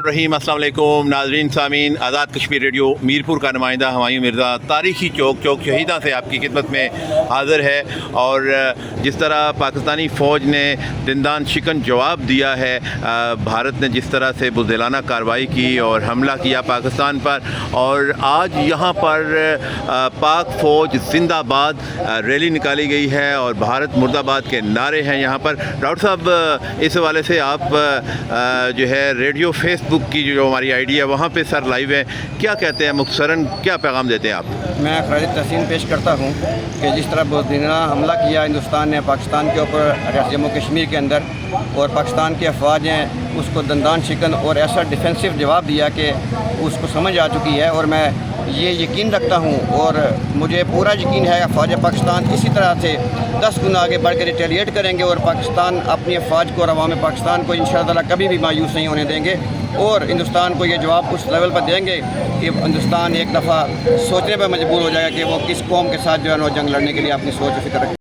रहीम अस्सलाम वालेकुम नाजरीन सामीन आज़ाद कश्मीर रेडियो मीरपुर का नुमाइंदा हुमायूं मिर्ज़ा तारीखी चौक शहीदा से आपकी खिदमत में हाज़िर है। और जिस तरह पाकिस्तानी फ़ौज ने दिनदान शिकन जवाब दिया है, भारत ने जिस तरह से बुज़दिलाना कार्रवाई की और हमला किया पाकिस्तान पर, और आज यहाँ पर पाक फ़ौज जिंदाबाद रैली निकाली गई है और भारत मुर्दाबाद के नारे हैं यहाँ पर। डॉक्टर साहब, इस हवाले से आप जो है रेडियो फेसबुक की जो हमारी आईडी है वहाँ पे सर लाइव है, क्या कहते हैं, मुख्तसरन क्या पैगाम देते हैं आप? मैं खराज तहसीन पेश करता हूँ कि जिस तरह बुज़दिलाना हमला किया हिंदुस्तान ने पाकिस्तान के ऊपर रियासत जम्मू कश्मीर के अंदर, और पाकिस्तान की अफवाज ने उसको दंदान शिकन और ऐसा डिफेंसिव जवाब दिया कि उसको समझ आ चुकी है। और मैं ये यकीन रखता हूँ और मुझे पूरा यकीन है कि फ़ौज पाकिस्तान इसी तरह से 10 गुना आगे बढ़ कर रिटेलिएट करेंगे और पाकिस्तान अपनी अफवाज को और अवाम पाकिस्तान को इंशाअल्लाह कभी भी मायूस नहीं होने देंगे, और हिंदुस्तान को ये जवाब उस लेवल पर देंगे कि हिंदुस्तान एक दफ़ा सोचने पर मजबूर हो जाएगा कि वो किस कौम के साथ जो है ना जंग लड़ने के लिए अपनी सोच और फिक्र रखे।